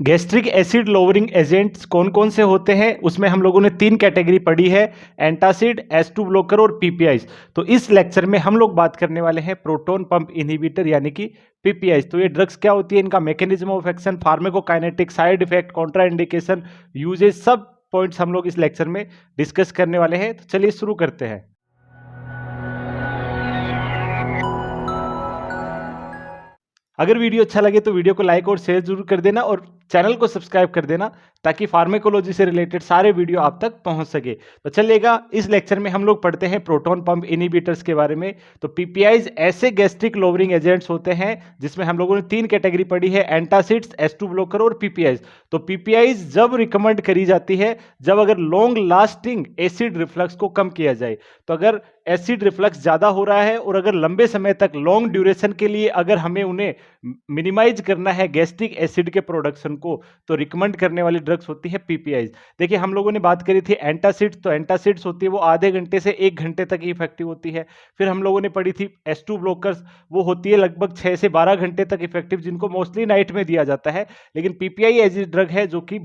Gastric acid lowering agents कौन कौन से होते हैं, उसमें हम लोगों ने 3 कैटेगरी पढ़ी है, एंटासिड, एस2 ब्लॉकर और पीपीआईज। तो इस लेक्चर में हम लोग बात करने वाले हैं प्रोटोन पंप इनहिबिटर यानी कि पीपीआईज। तो ये ड्रग्स क्या होती है, इनका mechanism of action, pharmacokinetic, side effect, contraindication, usages, सब पॉइंट्स हम लोग इस लेक्चर में डिस्कस करने वाले हैं। तो चलिए शुरू करते हैं। अगर वीडियो अच्छा लगे तो वीडियो को लाइक और शेयर जरूर कर देना और चैनल को सब्सक्राइब कर देना ताकि फार्मेकोलॉजी से रिलेटेड सारे वीडियो आप तक पहुंच सके। तो चलिएगा, इस लेक्चर में हम लोग पढ़ते हैं प्रोटॉन पंप इनहिबिटर्स के बारे में। तो पीपीआईज ऐसे गैस्ट्रिक लोअरिंग एजेंट्स होते हैं जिसमें हम लोगों ने 3 कैटेगरी पढ़ी है, एंटासिड्स, एस2 ब्लॉकर और पीपीआईज। तो पीपीआईज जब रिकमेंड करी जाती है जब अगर लॉन्ग लास्टिंग एसिड रिफ्लक्स को कम किया जाए। तो अगर एसिड रिफ्लक्स ज्यादा हो रहा है और अगर लंबे समय तक लॉन्ग ड्यूरेशन के लिए अगर हमें उन्हें मिनिमाइज करना है गैस्ट्रिक एसिड के प्रोडक्शन को, तो रिकमेंड करने वाली ड्रग्स होती है पीपीआईज। देखिए, हम लोगों ने बात करी थी एंटासिड्स। तो एंटासिड्स होती है वो आधे घंटे से 1 घंटे तक इफेक्टिव होती है। फिर हम लोगों ने पढ़ी थी एस2 ब्लॉकर्स, वो होती है लगभग 6 से 12 घंटे तक इफेक्टिव, जिनको मोस्टली नाइट में दिया जाता है। लेकिन पीपीआई ऐसी ड्रग है जो कि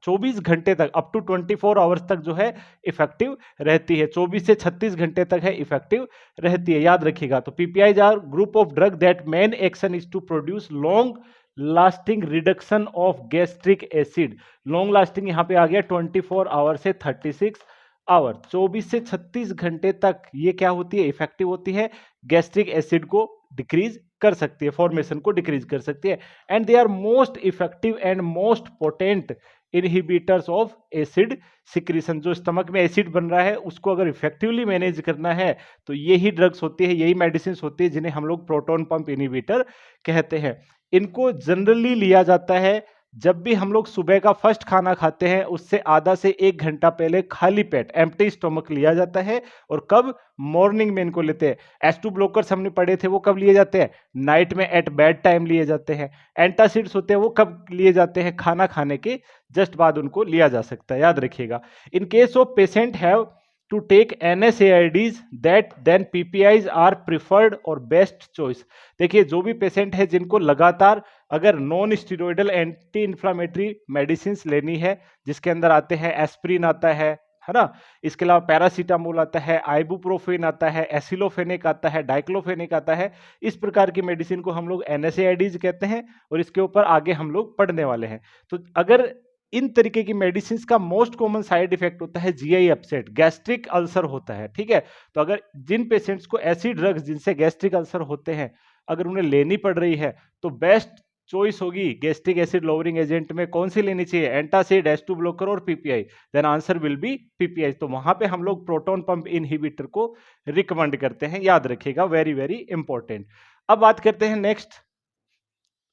24 घंटे तक, अप टू 24 आवर्स तक जो है इफेक्टिव रहती है, 24 से 36 घंटे तक है इफेक्टिव रहती है, याद रखिएगा। तो PPIs are group of drug that main action is to produce long lasting reduction of gastric acid. Long lasting यहां पे आ गया 24 आवर से 36 आवर, 24 से 36 घंटे तक ये क्या होती है, इफेक्टिव होती है, गैस्ट्रिक एसिड को डिक्रीज कर सकती है, फॉर्मेशन को डिक्रीज कर सकती है। And they are most effective and most potent inhibitors of acid secretion. जो स्टमक में एसिड बन रहा है उसको अगर इफेक्टिवली मैनेज करना है तो यही ड्रग्स होती है, यही मेडिसिन होती है जिन्हें हम लोग प्रोटॉन पंप इनहिबिटर कहते हैं। इनको जनरली लिया जाता है जब भी हम लोग सुबह का फर्स्ट खाना खाते हैं उससे आधा से 1 घंटा पहले खाली पेट, एम्प्टी स्टमक लिया जाता है। और कब, मॉर्निंग में इनको लेते हैं। एस2 ब्लॉकर्स हमने पढ़े थे वो कब लिए जाते हैं, नाइट में एट बेड टाइम लिए जाते हैं। एंटासिड्स होते हैं वो कब लिए जाते हैं, खाना खाने के जस्ट बाद उनको लिया जा सकता है, याद रखिएगा। In case of patient have to take NSAIDs that then PPIs are preferred और बेस्ट चॉइस। देखिए, जो भी पेशेंट है जिनको लगातार अगर non steroidal anti inflammatory medicine लेनी है, जिसके अंदर आते हैं एस्प्रिन आता है ना, इसके अलावा पैरासीटामोल आता है, आइबुप्रोफेन आता है, एसिलोफेनिक आता है, डाइक्लोफेनिक आता है, इस प्रकार की मेडिसिन को हम लोग NSAIDs कहते हैं और इसके ऊपर आगे हम लोग पढ़ने वाले हैं। तो अगर इन तरीके की मेडिसिन का मोस्ट कॉमन साइड इफेक्ट होता है जीआई अपसेट, गैस्ट्रिक अल्सर होता है, ठीक है। तो अगर जिन पेशेंट्स को ऐसी ड्रग्स जिनसे गैस्ट्रिक अल्सर होते हैं अगर उन्हें लेनी पड़ रही है तो बेस्ट चॉइस होगी गैस्ट्रिक एसिड लोअरिंग एजेंट में कौन सी लेनी चाहिए, एंटासिड, एस2 ब्लॉकर और PPI. Then answer will be PPI. तो वहां पे हम लोग प्रोटॉन पंप इनहिबिटर को रिकमेंड करते हैं, याद रखिएगा, वेरी वेरी इंपॉर्टेंट। अब बात करते हैं नेक्स्ट,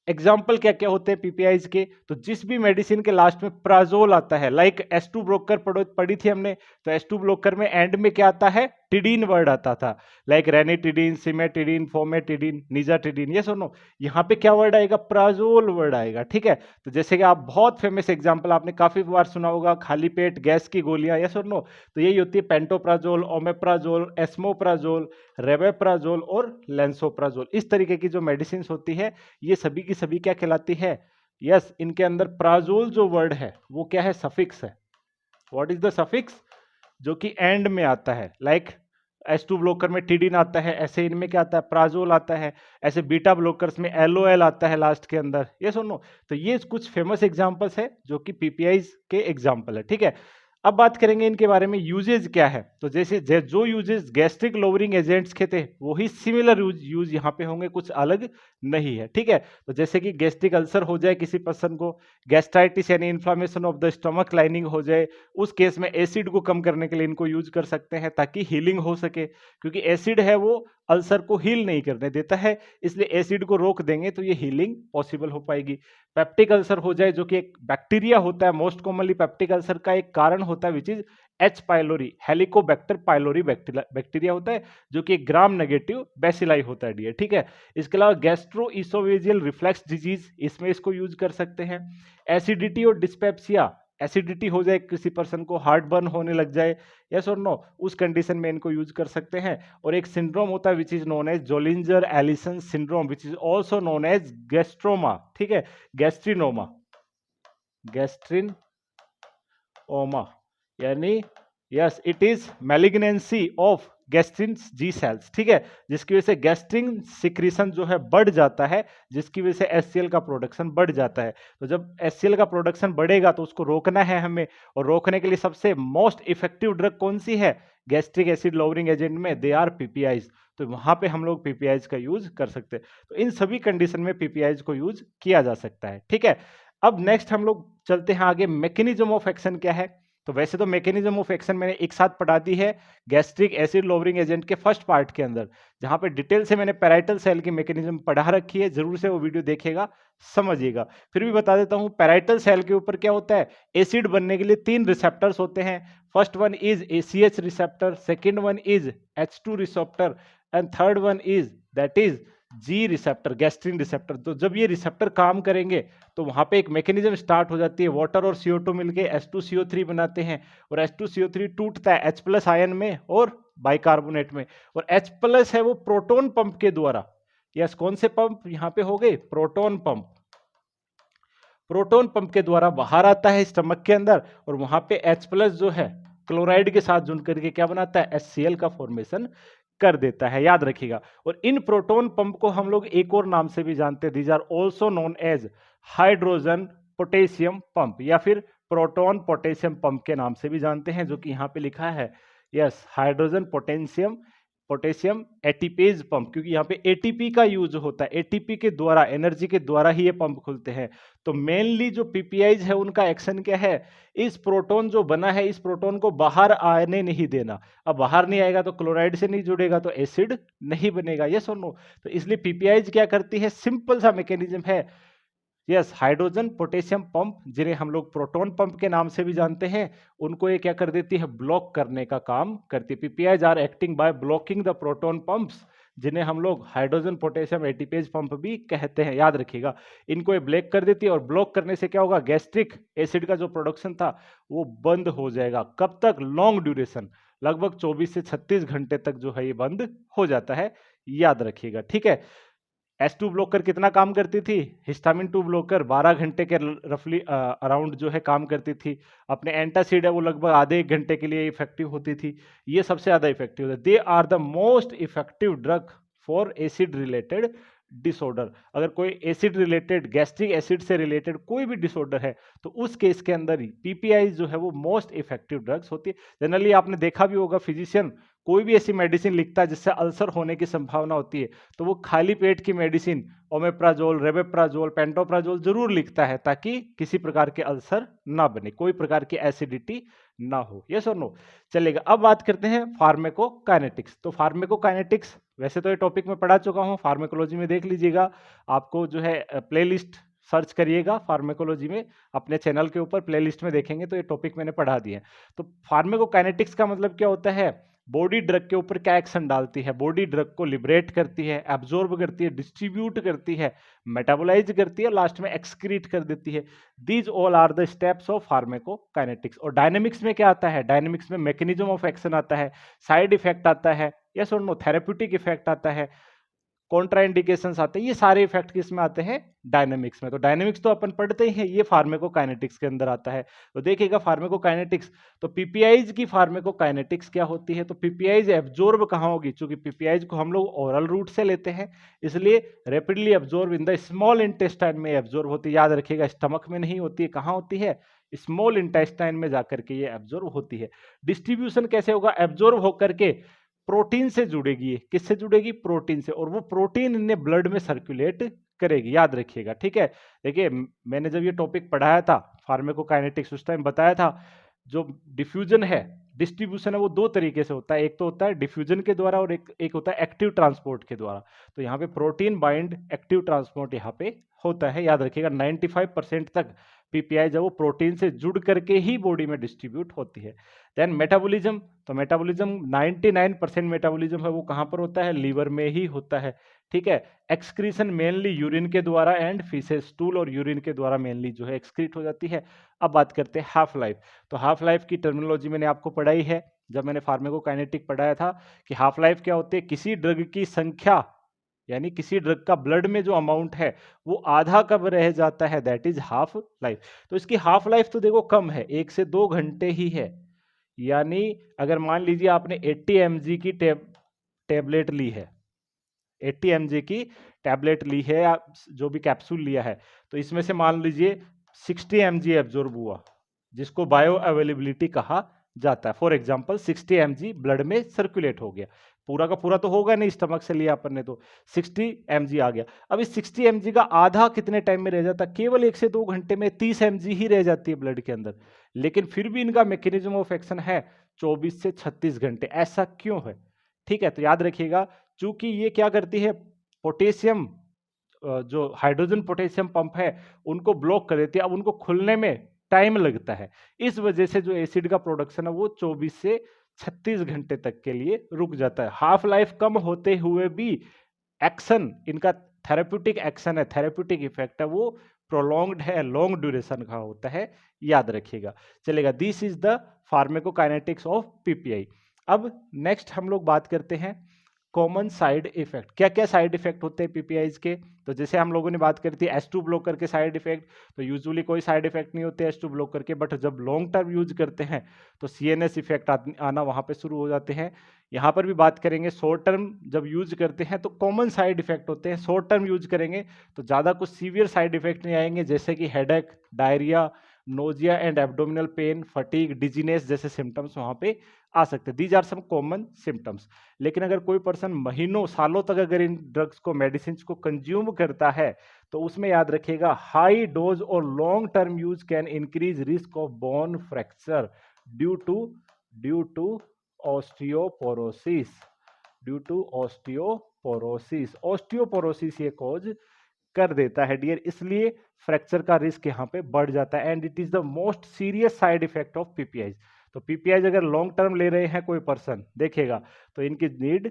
एग्जाम्पल क्या क्या होते हैं पीपीआईज के। तो जिस भी मेडिसिन के लास्ट में प्राजोल आता है, लाइक एस2 ब्लॉकर पढ़ी थी हमने, तो एस2 ब्लॉकर में एंड में क्या आता है, टिडीन वर्ड आता था, लाइक रेनिटिडीन, सिमेटिडीन, फोमेटिडीन, निजाटिडीन, ये सुनो, यहाँ पे क्या वर्ड आएगा, प्राजोल वर्ड आएगा, ठीक है। तो जैसे कि आप बहुत फेमस एग्जाम्पल आपने काफी बार सुना होगा, खाली पेट गैस की गोलियां, ये सुनो, तो यही होती है पेंटोप्राजोल, ओमेप्राजोल, एस्मोप्राजोल, रेवेप्राजोल और लेंसोप्राजोल। इस तरीके की जो मेडिसिन होती है ये सभी की सभी क्या कहलाती है, यस, इनके अंदर प्राजोल जो वर्ड है वो क्या है, सफिक्स है। व्हाट इज द सफिक्स, जो कि एंड में आता है, लाइक एस2 ब्लॉकर में टिडिन आता है, ऐसे इनमें क्या आता है, प्राजोल आता है, ऐसे बीटा ब्लॉकर्स में एलओएल आता है लास्ट के अंदर, ये सुनो। तो ये कुछ फेमस एग्जांपल्स है जो कि पीपीआईज के एग्जांपल है, ठीक है। अब बात करेंगे इनके बारे में, यूजेज क्या है। तो जैसे जो यूजेज गैस्ट्रिक लोअरिंग एजेंट्स के थे वही सिमिलर यूज यहाँ पे होंगे, कुछ अलग नहीं है, ठीक है। तो जैसे कि गैस्ट्रिक अल्सर हो जाए किसी पर्सन को, गैस्ट्राइटिस यानी inflammation of the stomach lining हो जाए, उस केस में एसिड को कम करने के लिए इनको यूज कर सकते हैं ताकि हीलिंग हो सके, क्योंकि एसिड है वो अल्सर को हील नहीं करने देता है, इसलिए एसिड को रोक देंगे तो ये हीलिंग पॉसिबल हो पाएगी। पेप्टिक अल्सर हो जाए जो कि एक बैक्टीरिया होता है, मोस्ट कॉमनली पेप्टिक अल्सर का एक कारण होता है which is H pylori, Helicobacter pylori bacteria होता है जो कि ग्राम नेगेटिव बैसिलाई होता है डियर, ठीक है। इसके अलावा गैस्ट्रो इसोवेजियल रिफ्लेक्स डिजीज, इसमें इसको यूज कर सकते हैं। एसिडिटी और डिस्पेप्सिया, एसिडिटी हो जाए किसी पर्सन को, हार्ट बर्न होने लग जाए, यस और नो, उस कंडीशन में इनको यूज कर सकते हैं। और एक सिंड्रोम होता है which is known as Zollinger Ellison syndrome which is also known as gastroma, ठीक है, गैस्ट्रिनोमा, गैस्ट्रिन ओमा, यानी yes it is malignancy of gastrin G cells, ठीक है, जिसकी वजह से गैस्ट्रिन सिक्रीशन जो है बढ़ जाता है, जिसकी वजह से एचसीएल का प्रोडक्शन बढ़ जाता है। तो जब एचसीएल का प्रोडक्शन बढ़ेगा तो उसको रोकना है हमें, और रोकने के लिए सबसे मोस्ट इफेक्टिव ड्रग कौन सी है गैस्ट्रिक एसिड लोअरिंग एजेंट में, दे आर पीपीआईज। तो वहां पे हम लोग पीपीआईज का यूज कर सकते हैं। तो इन सभी कंडीशन में पीपीआईज को यूज किया जा सकता है, ठीक है। अब नेक्स्ट हम लोग चलते हैं आगे, मैकेनिज्म ऑफ एक्शन क्या है। तो वैसे तो मैकेनिज्म ऑफ एक्शन मैंने एक साथ पढ़ा दी है गैस्ट्रिक एसिड लोअरिंग एजेंट के फर्स्ट पार्ट के अंदर, जहां पे डिटेल से मैंने पैराइटल सेल की मैकेनिज्म पढ़ा रखी है, जरूर से वो वीडियो देखेगा, समझिएगा। फिर भी बता देता हूं, पैराइटल सेल के ऊपर क्या होता है, एसिड बनने के लिए 3 रिसेप्टर्स होते हैं। First one is ACH receptor, second one is H2 receptor, and third one is that is G receptor, gastrin receptor. तो जब ये रिसेप्टर काम करेंगे तो वहां पे एक मैकेनिज्म स्टार्ट हो जाती है, वाटर और CO2 मिलके H2CO3 बनाते हैं, और H2CO3 टूटता है H+ आयन में और बाइकार्बोनेट में, और H+ है वो प्रोटोन पंप के द्वारा, यस कौन से पंप यहाँ पे हो गए, प्रोटोन पंप, प्रोटोन पंप के द्वारा बाहर आता है स्टमक के अंदर, और वहां पे H+ जो है क्लोराइड के साथ जुड़ करके क्या बनाता है, HCl का फॉर्मेशन कर देता है, याद रखिएगा। और इन प्रोटोन पंप को हम लोग एक और नाम से भी जानते हैं, these are also known as hydrogen potassium pump, या फिर प्रोटोन पोटेशियम पंप के नाम से भी जानते हैं, जो कि यहाँ पे लिखा है, yes hydrogen potassium ATPase pump, क्योंकि यहाँ पे एटीपी का यूज होता है, एटीपी के द्वारा, एनर्जी के द्वारा ही ये पंप खुलते हैं। तो मेनली जो पीपीआईज है उनका एक्शन क्या है, इस प्रोटोन जो बना है, इस प्रोटोन को बाहर आने नहीं देना। अब बाहर नहीं आएगा तो क्लोराइड से नहीं जुड़ेगा तो एसिड नहीं बनेगा, यस और नो। तो इसलिए पीपीआईज क्या करती है, सिंपल सा मैकेनिज्म है, यस हाइड्रोजन पोटेशियम पंप, जिन्हें हम लोग प्रोटोन पंप के नाम से भी जानते हैं, उनको ये क्या कर देती है, ब्लॉक करने का काम करती है। PPIs are acting by blocking the proton pumps, जिन्हें हम लोग हाइड्रोजन पोटेशियम एटीपेज पंप भी कहते हैं, याद रखिएगा। इनको ये ब्लॉक कर देती है, और ब्लॉक करने से क्या होगा, गैस्ट्रिक एसिड का जो प्रोडक्शन था वो बंद हो जाएगा। कब तक, लॉन्ग ड्यूरेशन, लगभग 24 से 36 घंटे तक जो है ये बंद हो जाता है, याद रखिएगा, ठीक है। H2 ब्लॉकर कितना काम करती थी, हिस्टामिन 2 ब्लॉकर 12 घंटे के रफली अराउंड जो है काम करती थी। अपने एंटासिड है वो लगभग आधे 1 घंटे के लिए इफेक्टिव होती थी, ये सबसे ज्यादा इफेक्टिव है। They are the most effective drug for acid related disorder. अगर कोई एसिड रिलेटेड, गैस्ट्रिक एसिड से रिलेटेड कोई भी डिसऑर्डर है, तो उस केस के अंदर ही पीपीआई जो है वो मोस्ट इफेक्टिव ड्रग्स होती है। जनरली आपने देखा भी होगा, फिजिशियन कोई भी ऐसी मेडिसिन लिखता है जिससे अल्सर होने की संभावना होती है, तो वो खाली पेट की मेडिसिन ओमेप्राजोल, रेबेप्राजोल, पेंटोप्राजोल जरूर लिखता है, ताकि किसी प्रकार के अल्सर ना बने, कोई प्रकार की एसिडिटी ना हो, यस और नो। चलेगा, अब बात करते हैं फार्मेकोकाइनेटिक्स। तो फार्मेकोकाइनेटिक्स वैसे तो ये टॉपिक में पढ़ा चुका हूं, फार्मेकोलॉजी में देख लीजिएगा, आपको जो है प्लेलिस्ट सर्च करिएगा फार्मेकोलॉजी में, अपने चैनल के ऊपर प्लेलिस्ट में देखेंगे तो ये टॉपिक मैंने पढ़ा दिए हैं। तो फार्मेकोकाइनेटिक्स का मतलब क्या होता है, बॉडी ड्रग के ऊपर क्या एक्शन डालती है, बॉडी ड्रग को लिबरेट करती है, एब्जॉर्ब करती है, डिस्ट्रीब्यूट करती है, मेटाबोलाइज करती है, लास्ट में एक्सक्रीट कर देती है। These all are the steps of pharmacokinetics. और डायनेमिक्स में क्या आता है, डायनेमिक्स में मैकेनिज्म ऑफ एक्शन आता है, साइड इफेक्ट आता है, यस और नो, थेरेप्यूटिक इफेक्ट आता है, कॉन्ट्राइंडिकेशंस आते हैं, ये सारे इफेक्ट किस में आते हैं, डायनेमिक्स में। तो डायनेमिक्स तो अपन पढ़ते ही हैं, ये फार्मेकोकाइनेटिक्स के अंदर आता है। तो देखिएगा फार्मेकोकाइनेटिक्स, तो पीपीआईज की फार्मेकोकाइनेटिक्स क्या होती है, तो पीपीआईज एब्जॉर्ब कहाँ होगी, क्योंकि पीपीआईज को हम लोग ओरल रूट से लेते हैं, इसलिए rapidly absorb in the small intestine में एब्जॉर्ब होती है, याद रखिएगा, स्टमक में नहीं होती है, कहाँ होती है, स्मॉल इंटेस्टाइन में जाकर के ये एब्जॉर्ब होती है। डिस्ट्रीब्यूशन कैसे होगा, एब्जॉर्ब होकर के प्रोटीन से जुड़ेगी, किससे जुड़ेगी, प्रोटीन से, और वो प्रोटीन इन्हें ब्लड में सर्कुलेट करेगी, याद रखिएगा, ठीक है। देखिए मैंने जब ये टॉपिक पढ़ाया था फार्मेकोकाइनेटिक्स, उस टाइम बताया था, जो डिफ्यूजन है, डिस्ट्रीब्यूशन है, वो 2 तरीके से होता है, एक तो होता है डिफ्यूजन के द्वारा, और एक होता है एक्टिव ट्रांसपोर्ट के द्वारा। तो यहाँ पे प्रोटीन बाइंड एक्टिव ट्रांसपोर्ट यहाँ पे होता है, याद रखिएगा। 95% तक पीपीआई जब वो प्रोटीन से जुड़ करके ही बॉडी में डिस्ट्रीब्यूट होती है। देन मेटाबॉलिज्म, तो मेटाबॉलिज्म 99% मेटाबॉलिज्म है वो कहाँ पर होता है, लीवर में ही होता है, ठीक है। एक्सक्रीशन मेनली यूरिन के द्वारा एंड फीसेस, स्टूल और यूरिन के द्वारा मेनली जो है एक्सक्रीट हो जाती है। अब बात करते हैं हाफ लाइफ। तो हाफ लाइफ की टर्मिनोलॉजी मैंने आपको पढ़ाई है, जब मैंने फार्मेकोकाइनेटिक पढ़ाया था, कि हाफ लाइफ क्या होती है, किसी ड्रग की संख्या, यानी किसी ड्रग का ब्लड में जो अमाउंट है वो आधा कब रह जाता है, दैट इज हाफ लाइफ। तो इसकी हाफ लाइफ तो देखो कम है, 1 से 2 घंटे ही है। यानी अगर मान लीजिए आपने 80 mg की टेबलेट ली है, 80 mg की टैबलेट ली है या जो भी कैप्सूल लिया है, तो इसमें से मान लीजिए 60 mg एब्जॉर्ब हुआ, जिसको बायो अवेलेबिलिटी कहा जाता है। फॉर एग्जांपल 60 mg ब्लड में सर्कुलेट हो गया, पूरा का पूरा तो होगा नहीं, स्टमक से लिया अपन ने, तो 60 mg आ गया। अब इस 60 mg का आधा कितने टाइम में रह जाता है, केवल 1 से 2 घंटे में 30 mg ही रह जाती है ब्लड के अंदर। लेकिन फिर भी इनका मैकेनिज्म ऑफ एक्शन है 24 से 36 घंटे। ऐसा क्यों है? ठीक है, तो याद रखिएगा, चूंकि ये क्या करती है, पोटेशियम जो हाइड्रोजन पोटेशियम पंप है उनको ब्लॉक कर देती है। अब उनको खुलने में टाइम लगता है, इस वजह से जो एसिड का प्रोडक्शन है वो 24 से 36 घंटे तक के लिए रुक जाता है। हाफ लाइफ कम होते हुए भी एक्शन, इनका थेरेप्यूटिक एक्शन है, थेरेप्यूटिक इफेक्ट है, वो प्रोलॉन्ग्ड है, लॉन्ग ड्यूरेशन का होता है, याद रखिएगा। चलेगा, this is the pharmacokinetics of PPI. अब नेक्स्ट हम लोग बात करते हैं कॉमन साइड इफेक्ट। क्या क्या साइड इफेक्ट होते हैं पीपीआईज के? तो जैसे हम लोगों ने बात करी थी H2 ब्लॉकर के साइड इफेक्ट, तो यूजुअली कोई साइड इफेक्ट नहीं होते H2 ब्लॉकर के, बट जब लॉन्ग टर्म यूज करते हैं तो CNS इफेक्ट आना वहां पे शुरू हो जाते हैं। यहाँ पर भी बात करेंगे, शॉर्ट टर्म जब यूज करते हैं तो कॉमन साइड इफेक्ट होते हैं। शॉर्ट टर्म यूज करेंगे तो ज़्यादा कुछ सीवियर साइड इफेक्ट नहीं आएंगे, जैसे कि headache, diarrhoea, nausea and abdominal pain, fatigue, dizziness जैसे सिम्टम्स वहां पे आ सकते हैं। These are some common symptoms. लेकिन अगर कोई पर्सन महीनों सालों तक अगर इन ड्रग्स को, मेडिसिन को कंज्यूम करता है, तो उसमें याद रखिएगा हाई डोज और long term use can increase risk of bone fracture due to osteoporosis, osteoporosis ये कॉज कर देता है डियर, इसलिए फ्रैक्चर का रिस्क यहाँ पे बढ़ जाता है। And it is the most serious side effect of PPI. तो पीपीआई अगर लॉन्ग टर्म ले रहे हैं कोई पर्सन, देखिएगा तो इनकी नीड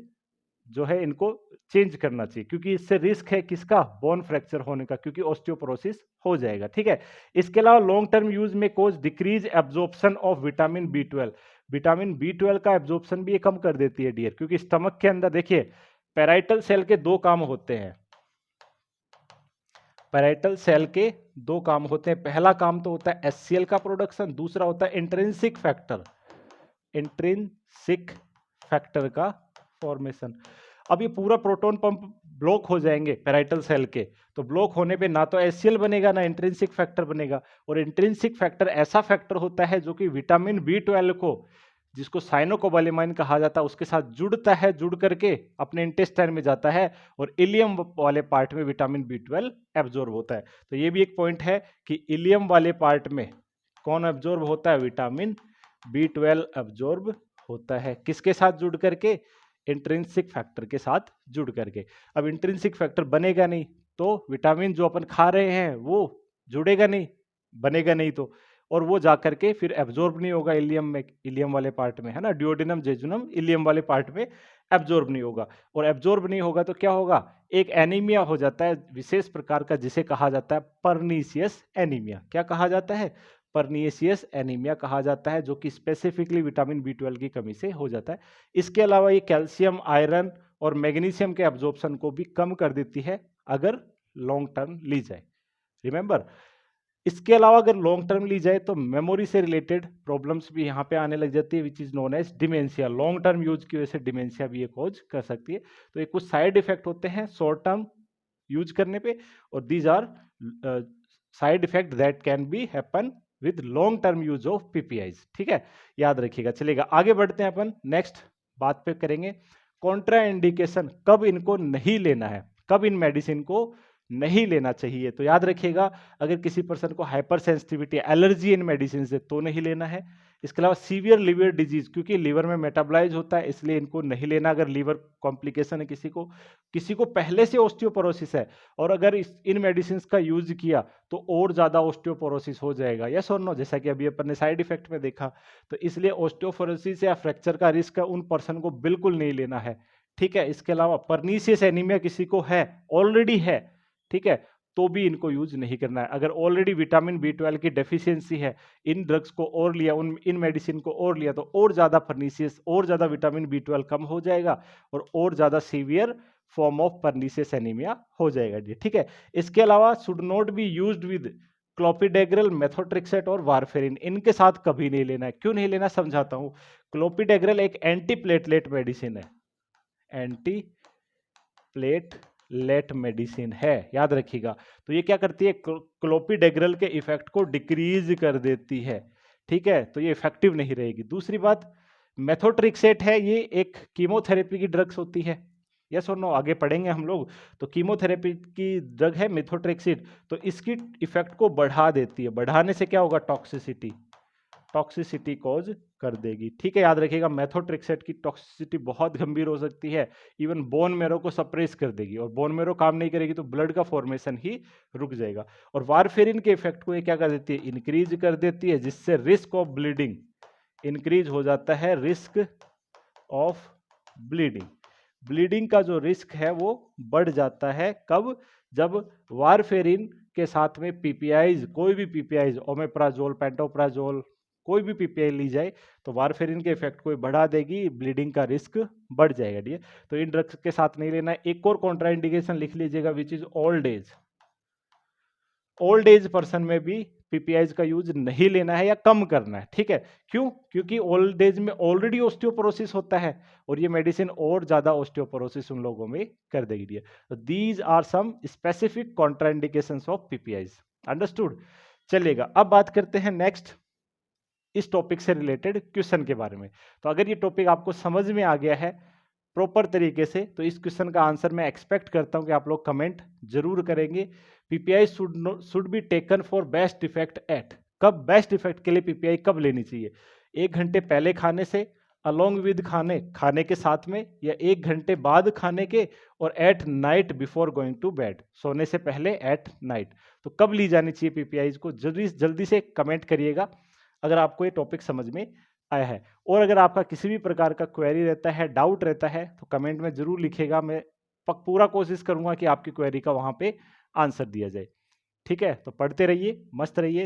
जो है इनको चेंज करना चाहिए, क्योंकि इससे रिस्क है किसका, बोन फ्रैक्चर होने का, क्योंकि ऑस्टियोपोरोसिस हो जाएगा। ठीक है, इसके अलावा लॉन्ग टर्म यूज में cause decrease absorption of vitamin B12। Vitamin B12 का एब्जॉर्प्शन भी ये कम कर देती है डियर, क्योंकि स्टमक के अंदर देखिए पैराइटल सेल के 2 काम होते हैं। पैराइटल सेल के 2 काम होते हैं। पहला काम तो होता है HCl का प्रोडक्शन, दूसरा होता है इंट्रिंसिक फैक्टर का फॉर्मेशन। अब ये पूरा प्रोटॉन पंप ब्लॉक हो जाएंगे पैराइटल सेल के, तो ब्लॉक होने पे ना तो HCl बनेगा ना इंट्रिंसिक फैक्टर बनेगा। और इंट्रिंसिक फैक्टर ऐसा फैक्टर होता है जो कि विटामिन B12 को, जिसको साइनोकोबालेमाइन कहा जाता है, उसके साथ जुड़ता है, जुड़ करके अपने इंटेस्टाइन में जाता है और इलियम वाले पार्ट में विटामिन B12 एब्जॉर्ब होता है। तो ये भी एक पॉइंट है कि इलियम वाले पार्ट में कौन एब्जॉर्ब होता है, विटामिन B12 एब्जॉर्ब होता है। किसके साथ जुड़ करके, इंट्रिंसिक फैक्टर के साथ जुड़ करके। अब इंट्रिंसिक फैक्टर बनेगा नहीं तो विटामिन जो अपन खा रहे हैं वो जुड़ेगा नहीं, बनेगा नहीं, तो और वो जाकर के फिर एब्जॉर्ब नहीं होगा इलियम में, इलियम वाले पार्ट में, है ना, ड्यूओडेनम जेजुनम इलियम वाले पार्ट में एब्जॉर्ब नहीं होगा। और एब्जॉर्ब नहीं होगा तो क्या होगा, एक एनीमिया हो जाता है विशेष प्रकार का, जिसे कहा जाता है परनीसियस एनीमिया। क्या कहा जाता है, परनीसियस एनीमिया कहा जाता है, जो कि स्पेसिफिकली विटामिन B12 की कमी से हो जाता है। इसके अलावा ये कैल्शियम, आयरन और मैग्नीशियम के एब्जॉर्प्शन को भी कम कर देती है अगर लॉन्ग टर्म ली जाए, रिमेंबर। इसके अलावा अगर लॉन्ग टर्म ली जाए तो मेमोरी से रिलेटेड प्रॉब्लम्स भी यहाँ पे आने लग जाती है, which is known as dementia. Long term use की वजह से डिमेंशिया भी ये कॉज कर सकती है। तो ये कुछ साइड इफेक्ट होते हैं शॉर्ट टर्म यूज करने पे, और these are side effect that can be happen with long term use of PPIs. ठीक है, याद रखिएगा। चलेगा, आगे बढ़ते हैं अपन नेक्स्ट बात पे करेंगे कॉन्ट्रा इंडिकेशन, कब इनको नहीं लेना है, कब इन मेडिसिन को नहीं लेना चाहिए। तो याद रखिएगा, अगर किसी पर्सन को हाइपर सेंसिटिविटी, एलर्जी इन मेडिसिन से, तो नहीं लेना है। इसके अलावा सीवियर लिवर डिजीज, क्योंकि लिवर में मेटाबोलाइज होता है, इसलिए इनको नहीं लेना। अगर लिवर कॉम्प्लिकेशन है किसी को पहले से ऑस्टियोपोरोसिस है और अगर इन मेडिसिन का यूज किया तो और ज्यादा ऑस्टियोपोरोसिस हो जाएगा, यस और नो, जैसा कि अभी अपन ने साइड इफेक्ट में देखा। तो इसलिए ऑस्टियोपोरोसिस या फ्रैक्चर का रिस्क उन पर्सन को बिल्कुल नहीं लेना है। ठीक है, इसके अलावा परनीसियस एनीमिया किसी को है, ऑलरेडी है, ठीक है, तो भी इनको यूज नहीं करना है। अगर ऑलरेडी विटामिन B12 की डेफिशिएंसी है, इन ड्रग्स को और लिया, इन मेडिसिन को और लिया, तो और ज्यादा परनीसियस, और ज्यादा विटामिन B12 कम हो जाएगा और ज्यादा severe form of pernicious anaemia हो जाएगा जी, ठीक है। इसके अलावा should not be used with clopidogrel, methotrexate और वारफेरिन, इनके साथ कभी नहीं लेना है। क्यों नहीं लेना समझाता हूं। क्लोपिडेग्रल एक एंटी प्लेटलेट मेडिसिन है, एंटी प्लेटलेट मेडिसिन है, याद रखिएगा। तो ये क्या करती है, क्लोपिडेग्रल के इफेक्ट को डिक्रीज कर देती है, ठीक है, तो ये इफेक्टिव नहीं रहेगी। दूसरी बात, मेथोट्रिक्सेट है, ये एक कीमोथेरेपी की ड्रग्स होती है, यस और नो, आगे पढ़ेंगे हम लोग। तो कीमोथेरेपी की ड्रग है मेथोट्रेक्सिट, तो इसकी इफेक्ट को बढ़ा देती है। बढ़ाने से क्या होगा, टॉक्सिसिटी कॉज कर देगी, ठीक है, याद रखिएगा। मेथोट्रेक्सेट की टॉक्सिसिटी बहुत गंभीर हो सकती है, इवन बोन मेरो को सप्रेस कर देगी, और बोन मेरो काम नहीं करेगी तो ब्लड का फॉर्मेशन ही रुक जाएगा। और वारफेरिन के इफेक्ट को ये क्या कर देती है, इंक्रीज कर देती है, जिससे रिस्क ऑफ ब्लीडिंग इंक्रीज हो जाता है, रिस्क ऑफ ब्लीडिंग, ब्लीडिंग का जो रिस्क है वो बढ़ जाता है। कब, जब वारफेरिन के साथ में पीपीआईज, कोई भी पीपीआईज, ओमेप्राजोल, पेंटोप्राजोल, कोई भी पीपीआई ली जाए तो वारफेरिन के इफेक्ट को बढ़ा देगी, ब्लीडिंग का रिस्क बढ़ जाएगा डियर। तो इन ड्रग्स के साथ नहीं लेना है। एक और कॉन्ट्राइंडिकेशन लिख लीजिएगा, which is old age. Old age person में भी पीपीआईज का यूज नहीं लेना है या कम करना है, ठीक है। क्यों, क्योंकि ओल्ड एज में ऑलरेडी ऑस्टियोपोरोसिस होता है, और ये मेडिसिन और ज्यादा ऑस्टियोपोरोसिस उन लोगों में कर देगी डियर। तो these are some specific contraindications of PPIs, understood. चलेगा, अब बात करते हैं नेक्स्ट इस टॉपिक से रिलेटेड क्वेश्चन के बारे में। तो अगर ये टॉपिक आपको समझ में आ गया है प्रॉपर तरीके से, तो इस क्वेश्चन का आंसर मैं एक्सपेक्ट करता हूं कि आप लोग कमेंट जरूर करेंगे। PPI should be taken for best effect at, कब बेस्ट इफेक्ट के लिए पीपीआई कब लेनी चाहिए, 1 घंटे पहले खाने से, अलोंग विद खाने के साथ में, या 1 घंटे बाद खाने के, और at night before going to bed, सोने से पहले एट नाइट। तो कब ली जानी चाहिए पीपीआई को, जल्दी से कमेंट करिएगा अगर आपको ये टॉपिक समझ में आया है। और अगर आपका किसी भी प्रकार का क्वेरी रहता है, डाउट रहता है, तो कमेंट में जरूर लिखेगा, मैं पूरा कोशिश करूंगा कि आपकी क्वेरी का वहां पे आंसर दिया जाए, ठीक है। तो पढ़ते रहिए, मस्त रहिए।